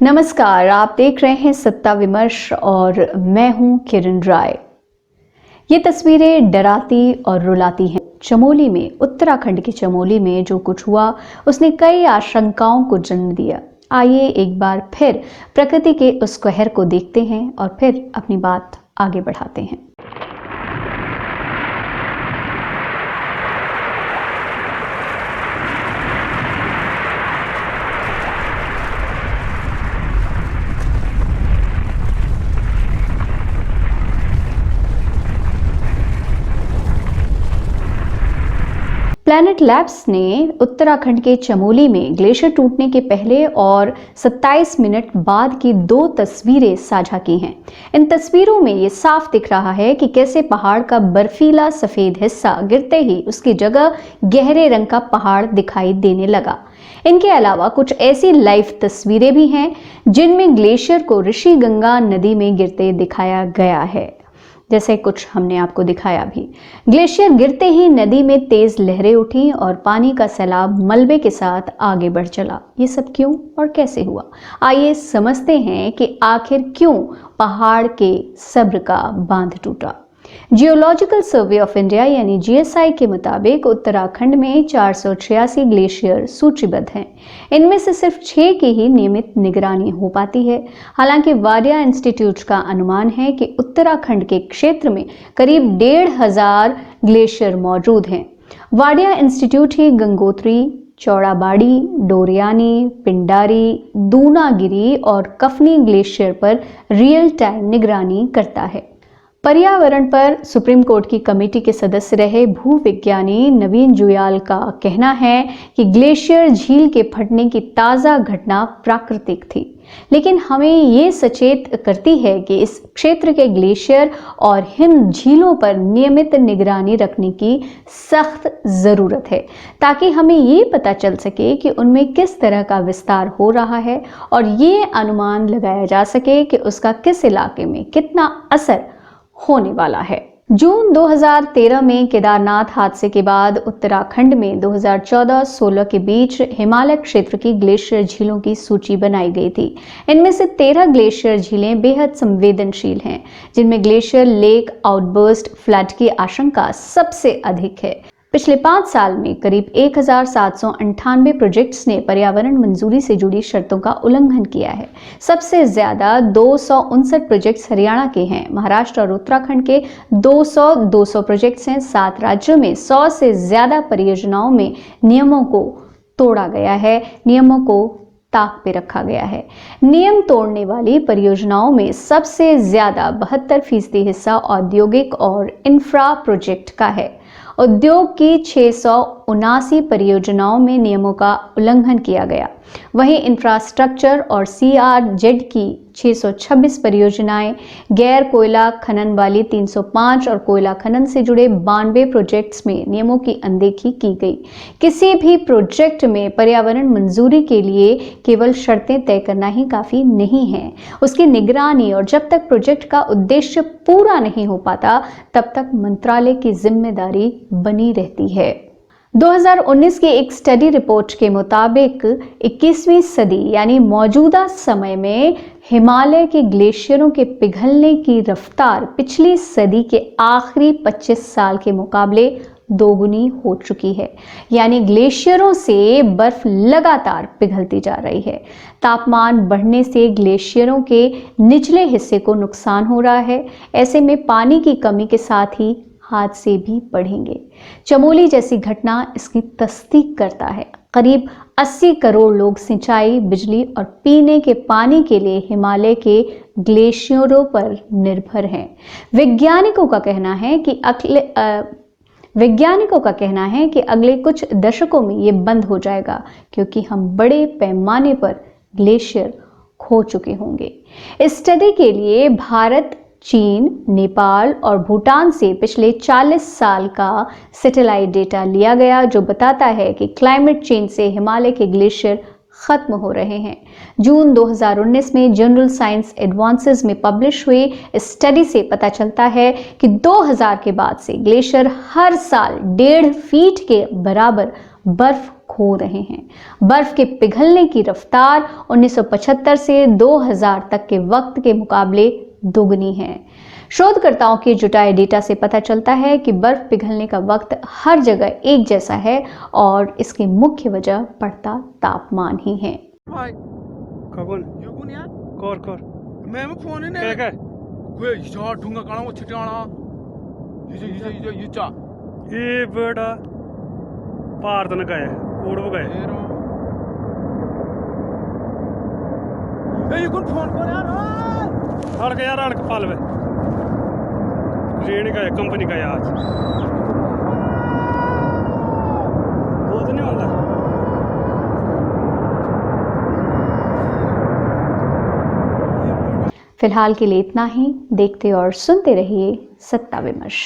नमस्कार, आप देख रहे हैं सत्ता विमर्श और मैं हूं किरण राय। ये तस्वीरें डराती और रुलाती हैं। चमोली में, उत्तराखंड के चमोली में जो कुछ हुआ उसने कई आशंकाओं को जन्म दिया। आइए एक बार फिर प्रकृति के उस कहर को देखते हैं और फिर अपनी बात आगे बढ़ाते हैं। प्लैनेट लैब्स ने उत्तराखंड के चमोली में ग्लेशियर टूटने के पहले और 27 मिनट बाद की 2 तस्वीरें साझा की हैं। इन तस्वीरों में ये साफ दिख रहा है कि कैसे पहाड़ का बर्फीला सफेद हिस्सा गिरते ही उसकी जगह गहरे रंग का पहाड़ दिखाई देने लगा। इनके अलावा कुछ ऐसी लाइव तस्वीरें भी हैं जिनमें ग्लेशियर को ऋषि गंगा नदी में गिरते दिखाया गया है, जैसे कुछ हमने आपको दिखाया भी। ग्लेशियर गिरते ही नदी में तेज लहरें उठी और पानी का सैलाब मलबे के साथ आगे बढ़ चला। ये सब क्यों और कैसे हुआ? आइए समझते हैं कि आखिर क्यों पहाड़ के सब्र का बांध टूटा। जियोलॉजिकल सर्वे ऑफ इंडिया यानी जीएसआई के मुताबिक उत्तराखंड में 486 ग्लेशियर सूचीबद्ध हैं। इनमें से सिर्फ 6 की ही नियमित निगरानी हो पाती है। हालांकि वाडिया इंस्टीट्यूट का अनुमान है कि उत्तराखंड के क्षेत्र में करीब 1,500 ग्लेशियर मौजूद हैं। वाडिया इंस्टीट्यूट ही गंगोत्री, चौड़ाबाड़ी, डोरियानी, पिंडारी, दूनागिरी और कफनी ग्लेशियर पर रियल टाइम निगरानी करता है। पर्यावरण पर सुप्रीम कोर्ट की कमेटी के सदस्य रहे भूविज्ञानी नवीन जुयाल का कहना है कि ग्लेशियर झील के फटने की ताज़ा घटना प्राकृतिक थी, लेकिन हमें ये सचेत करती है कि इस क्षेत्र के ग्लेशियर और हिम झीलों पर नियमित निगरानी रखने की सख्त ज़रूरत है, ताकि हमें ये पता चल सके कि उनमें किस तरह का विस्तार हो रहा है और ये अनुमान लगाया जा सके कि उसका किस इलाके में कितना असर होने वाला है। जून 2013 में केदारनाथ हादसे के बाद उत्तराखंड में 2014-16 के बीच हिमालय क्षेत्र की ग्लेशियर झीलों की सूची बनाई गई थी। इनमें से 13 ग्लेशियर झीलें बेहद संवेदनशील हैं, जिनमें ग्लेशियर लेक आउटबर्स्ट फ्लड की आशंका सबसे अधिक है। पिछले 5 साल में करीब 1798 प्रोजेक्ट्स ने पर्यावरण मंजूरी से जुड़ी शर्तों का उल्लंघन किया है। सबसे ज्यादा 259 प्रोजेक्ट्स हरियाणा के हैं। महाराष्ट्र और उत्तराखंड के 200 प्रोजेक्ट्स हैं। 7 राज्यों में 100 से ज्यादा परियोजनाओं में नियमों को तोड़ा गया है, नियमों को ताक पे रखा गया है। नियम तोड़ने वाली परियोजनाओं में सबसे ज्यादा 72% हिस्सा औद्योगिक और इंफ्रा प्रोजेक्ट का है। उद्योग की 679 परियोजनाओं में नियमों का उल्लंघन किया गया। वहीं इंफ्रास्ट्रक्चर और CRZ की 626 परियोजनाएं, गैर कोयला खनन वाली 305 और कोयला खनन से जुड़े 92 प्रोजेक्ट्स में नियमों की अनदेखी की गई। किसी भी प्रोजेक्ट में पर्यावरण मंजूरी के लिए केवल शर्तें तय करना ही काफी नहीं है, उसकी निगरानी और जब तक प्रोजेक्ट का उद्देश्य पूरा नहीं हो पाता तब तक मंत्रालय की जिम्मेदारी बनी रहती है। 2019 की एक स्टडी रिपोर्ट के मुताबिक 21वीं सदी यानी मौजूदा समय में हिमालय के ग्लेशियरों के पिघलने की रफ्तार पिछली सदी के आखिरी 25 साल के मुकाबले दोगुनी हो चुकी है। यानी ग्लेशियरों से बर्फ लगातार पिघलती जा रही है। तापमान बढ़ने से ग्लेशियरों के निचले हिस्से को नुकसान हो रहा है। ऐसे में पानी की कमी के साथ ही हादसे भी बढ़ेंगे। चमोली जैसी घटना इसकी तस्दीक करता है। करीब 80 करोड़ लोग सिंचाई, बिजली और पीने के पानी के लिए हिमालय के ग्लेशियरों पर निर्भर हैं। वैज्ञानिकों का कहना है कि अगले कुछ दशकों में ये बंद हो जाएगा, क्योंकि हम बड़े पैमाने पर ग्लेशियर खो चुके होंगे। इस स्टडी के लिए भारत, चीन, नेपाल और भूटान से पिछले 40 साल का सैटेलाइट डेटा लिया गया, जो बताता है कि क्लाइमेट चेंज से हिमालय के ग्लेशियर खत्म हो रहे हैं। जून 2019 में जनरल साइंस एडवांसेस में पब्लिश हुई इस स्टडी से पता चलता है कि 2000 के बाद से ग्लेशियर हर साल 1.5 फीट के बराबर बर्फ हो रहे हैं। बर्फ के पिघलने की रफ्तार 1975 से 2000 तक के वक्त के मुकाबले दोगुनी है। शोधकर्ताओं के जुटाए डेटा से पता चलता है कि बर्फ पिघलने का वक्त हर जगह एक जैसा है और इसकी मुख्य वजह बढ़ता तापमान ही है। कौन यार कौर मैं फोन है क्या क्या 왜 이자 둥가 가는 거 치트하나 이제 이자 ये बड़ा भारत ने गए कोड वो गए 에라 ए 이건 फोन कर यार हड़क यार हड़क पाल वे रेड का है कंपनी का है आज वो तो नहीं होता। फिलहाल के लिए इतना ही। देखते और सुनते रहिए सत्ता विमर्श।